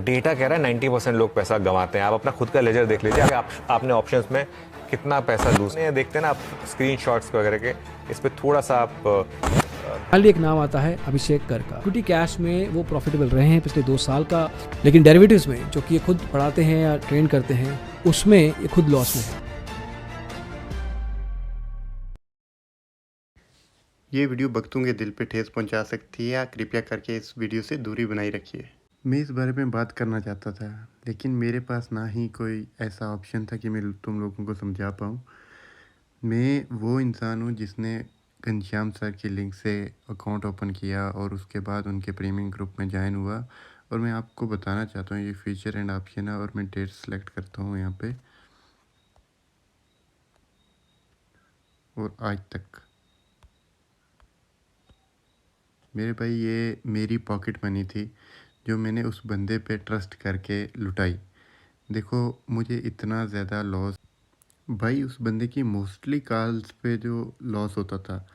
Data कह रहा है 90% लोग पैसा गंवाते हैं। आप अपना खुद का लेजर देख लीजिए, आपने ऑप्शंस में कितना पैसा लूज देखते हैं ना आप स्क्रीनशॉट्स वगैरह के, इस पर थोड़ा सा आप खाली एक नाम आता है अभिषेक कर का। इक्विटी कैश में वो प्रॉफिटेबल रहे हैं पिछले 2 साल का, लेकिन डेरिवेटिव्स में जो कि ये खुद पढ़ाते हैं या ट्रेन करते हैं उसमें ये खुद लॉस में है। ये वीडियो भक्तों के दिल पे ठेस पहुंचा सकती है, कृपया करके इस वीडियो से दूरी बनाए रखिए। मैं इस बारे में बात करना चाहता था, लेकिन मेरे पास ना ही कोई ऐसा ऑप्शन था कि मैं तुम लोगों को समझा पाऊँ। मैं वो इंसान हूँ जिसने घनश्याम सर की लिंक से अकाउंट ओपन किया और उसके बाद उनके प्रीमियम ग्रुप में ज्वाइन हुआ। और मैं आपको बताना चाहता हूँ ये फीचर एंड ऑप्शन है, और मैं डेट सेलेक्ट करता हूँ यहाँ पे, और आज तक मेरे भाई ये मेरी पॉकेट मनी थी जो मैंने उस बंदे पे ट्रस्ट करके लुटाई। देखो मुझे इतना ज़्यादा लॉस, भाई उस बंदे की मोस्टली कॉल्स पे जो लॉस होता था,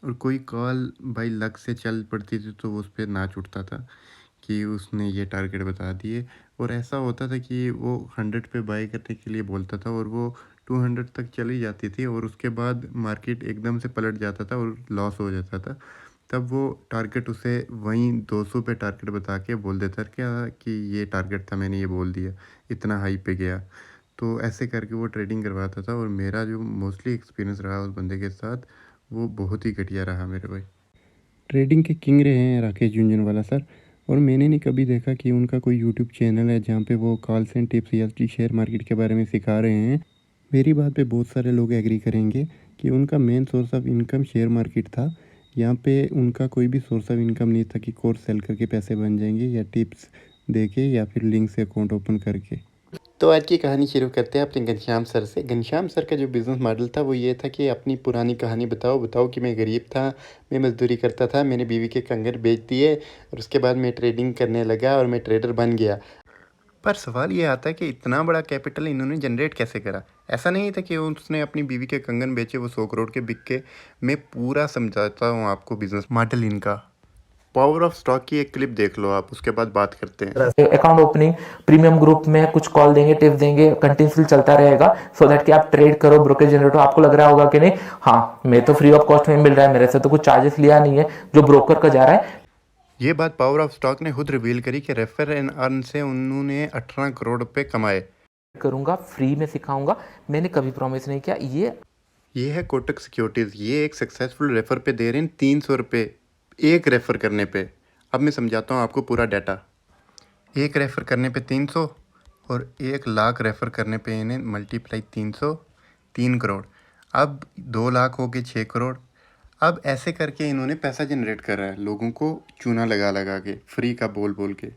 और कोई कॉल भाई लक से चल पड़ती थी तो उस पर नाच उठता था कि उसने ये टारगेट बता दिए। और ऐसा होता था कि वो 100 पे बाई करने के लिए बोलता था और वो 200 तक चली जाती थी, और उसके बाद मार्केट एकदम से पलट जाता था और लॉस हो जाता था। तब वो टारगेट उसे वहीं 200 पे टारगेट बता के बोल देता क्या कि ये टारगेट था, मैंने ये बोल दिया, इतना हाई पे गया। तो ऐसे करके वो ट्रेडिंग करवाता था, और मेरा जो मोस्टली एक्सपीरियंस रहा उस बंदे के साथ वो बहुत ही घटिया रहा मेरे भाई। ट्रेडिंग के किंग रहे हैं राकेश झुंझुनवाला सर, और मैंने नहीं कभी देखा कि उनका कोई यूट्यूब चैनल है जहाँ पे वो कॉल्स एंड टिप्स या शेयर मार्केट के बारे में सिखा रहे हैं। मेरी बात पे बहुत सारे लोग एग्री करेंगे कि उनका main source of income share market था। यहाँ पे उनका कोई भी सोर्स ऑफ इनकम नहीं था कि कोर्स सेल करके पैसे बन जाएंगे या टिप्स दे के या फिर लिंक से अकाउंट ओपन करके। तो आज की कहानी शुरू करते हैं अपने घनश्याम सर से। घनश्याम सर का जो बिज़नेस मॉडल था वो ये था कि अपनी पुरानी कहानी बताओ कि मैं गरीब था, मैं मजदूरी करता था, मैंने बीवी के कंगन बेच दिए और उसके बाद मैं ट्रेडिंग करने लगा और मैं ट्रेडर बन गया। पर सवाल ये आता है कि इतना बड़ा कैपिटल इन्होंने जनरेट कैसे करा। ऐसा नहीं था कि उसने अपनी बीवी के कंगन बेचे, वो 100 करोड़ के बिक के। मैं पूरा समझाता हूँ आपको बिजनेस मॉडल इनका। पावर ऑफ स्टॉक की एक क्लिप देख लो आप, उसके बाद बात करते हैं। अकाउंट ओपनिंग प्रीमियम ग्रुप में कुछ कॉल देंगे, टिप्स देंगे, कंटिन्यूसली चलता रहेगा सो दैट कि आप ट्रेड करो, ब्रोकरेज जनरेट हो। आपको लग रहा होगा कि नहीं हाँ मैं तो फ्री ऑफ कॉस्ट में मिल रहा है, मेरे से तो कुछ चार्जेस लिया नहीं है जो ब्रोकर का जा रहा है। ये बात पावर ऑफ स्टॉक ने खुद रिवील करी कि रेफर एंड अर्न से उन्होंने 18 करोड़ रुपए कमाए। करूंगा फ्री में सिखाऊंगा, मैंने कभी प्रॉमिस नहीं किया। ये है कोटक सिक्योरिटीज़, ये एक सक्सेसफुल रेफर पे दे रहे हैं 300 रुपये एक रेफ़र करने पे। अब मैं समझाता हूँ आपको पूरा डाटा। एक रेफ़र करने पे 300 और 1 लाख रेफ़र करने पे इन्हें मल्टीप्लाई 300 3 करोड़। अब 2 लाख हो गए 6 करोड़। अब ऐसे करके इन्होंने पैसा जनरेट करा है लोगों को चूना लगा के, फ्री का बोल के।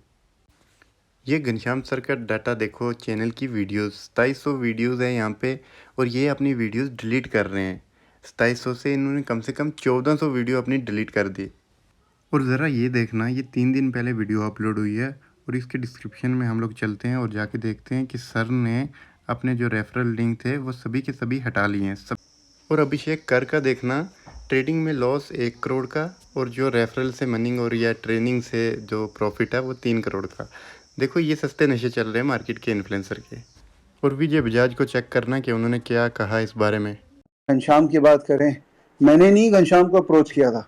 ये घनश्याम सर का डाटा देखो, चैनल की वीडियोस 2700 वीडियोस है यहाँ पे, और ये अपनी वीडियोस डिलीट कर रहे हैं। 2700 से इन्होंने कम से कम 1400 वीडियो अपनी डिलीट कर दी। और ज़रा ये देखना, ये 3 दिन पहले वीडियो अपलोड हुई है, और इसके डिस्क्रिप्शन में हम लोग चलते हैं और जाके देखते हैं कि सर ने अपने जो रेफरल लिंक थे वो सभी के सभी हटा लिए हैं सब। और अभिषेक कर का देखना, ट्रेडिंग में लॉस 1 करोड़ का, और जो रेफरल से मनी और या ट्रेनिंग से जो प्रॉफिट है वो 3 करोड़ का। देखो ये सस्ते नशे चल रहे हैं मार्केट के इन्फ्लुएंसर के। और विजय बजाज को चेक करना कि उन्होंने क्या कहा इस बारे में। घनश्याम की बात करें, मैंने नहीं घनश्याम को अप्रोच किया था,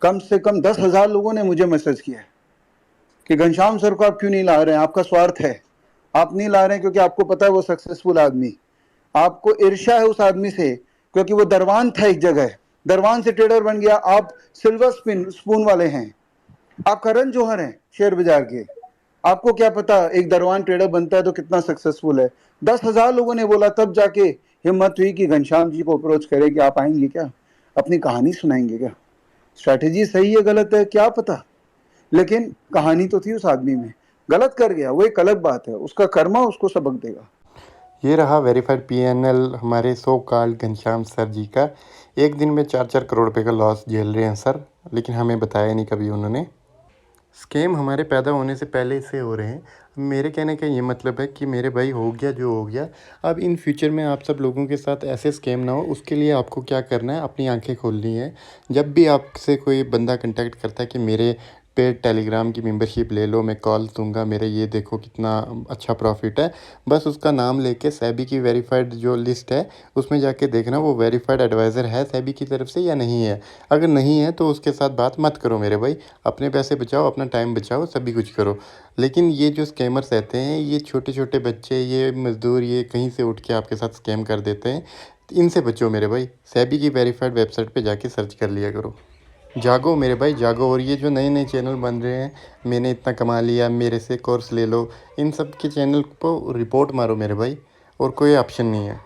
कम से कम 10,000 लोगों ने मुझे मैसेज किया है कि घनश्याम सर को आप क्यों नहीं ला रहे हैं, आपका स्वार्थ है, आप नहीं ला रहे हैं क्योंकि आपको पता है वो सक्सेसफुल आदमी, आपको ईर्ष्या है उस आदमी से क्योंकि वो दरवान था एक जगह, दरवान से ट्रेडर बन गया, आप सिल्वर स्पून वाले हैं, आप करण जौहर हैं शेयर बाजार के, आपको क्या पता एक दरवान ट्रेडर बनता है तो कितना सक्सेसफुल है। 10,000 लोगों ने बोला, तब जाके हिम्मत हुई कि घनश्याम जी को अप्रोच करे कि आप आएंगे क्या, अपनी कहानी सुनाएंगे क्या। स्ट्रैटेजी सही है गलत है क्या पता, लेकिन कहानी तो थी उस आदमी में। गलत कर गया वो एक अलग बात है, उसका कर्मा उसको सबक देगा। ये रहा वेरीफाइड PNL हमारे सो कॉल्ड घनश्याम सर जी का। एक दिन में 4-4 करोड़ रुपए का लॉस झेल रहे हैं सर, लेकिन हमें बताया नहीं कभी उन्होंने। स्कैम हमारे पैदा होने से पहले से हो रहे हैं। मेरे कहने का ये मतलब है कि मेरे भाई हो गया जो हो गया, अब इन फ्यूचर में आप सब लोगों के साथ ऐसे स्कैम ना हो, उसके लिए आपको क्या करना है, अपनी आंखें खोलनी है। जब भी आपसे कोई बंदा कांटेक्ट करता है कि मेरे पेड टेलीग्राम की मेंबरशिप ले लो, मैं कॉल दूंगा, मेरे ये देखो कितना अच्छा प्रॉफिट है। बस उसका नाम लेके सेबी की वेरीफाइड जो लिस्ट है उसमें जाके देखना वो वेरीफाइड एडवाइज़र है सेबी की तरफ से या नहीं है। अगर नहीं है तो उसके साथ बात मत करो मेरे भाई, अपने पैसे बचाओ, अपना टाइम बचाओ, सभी कुछ करो। लेकिन ये जो स्कैमर्स रहते हैं, ये छोटे छोटे बच्चे, ये मज़दूर, ये कहीं से उठ के आपके साथ स्कैम कर देते हैं। इनसे बचो मेरे भाई, सेबी की वेरीफाइड वेबसाइट पे जाके सर्च कर लिया करो। जागो मेरे भाई जागो। और ये जो नए नए चैनल बन रहे हैं, मैंने इतना कमा लिया, मेरे से कोर्स ले लो, इन सब के चैनल को रिपोर्ट मारो मेरे भाई, और कोई ऑप्शन नहीं है।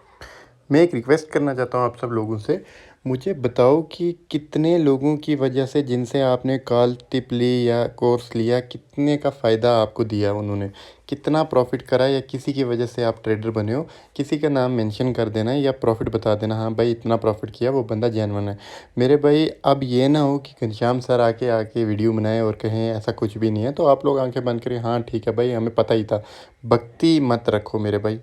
मैं एक रिक्वेस्ट करना चाहता हूँ आप सब लोगों से, मुझे बताओ कि कितने लोगों की वजह से जिनसे आपने कॉल टिप ली या कोर्स लिया, कितने का फ़ायदा आपको दिया उन्होंने, कितना प्रॉफिट करा, या किसी की वजह से आप ट्रेडर बने हो। किसी का नाम मेंशन कर देना या प्रॉफिट बता देना, हाँ भाई इतना प्रॉफिट किया, वो बंदा जेन्युइन है। मेरे भाई अब ये ना हो कि घनश्याम सर आके वीडियो बनाए और कहें ऐसा कुछ भी नहीं है, तो आप लोग आंखें बंद करें, हाँ ठीक है भाई हमें पता ही था। भक्ति मत रखो मेरे भाई।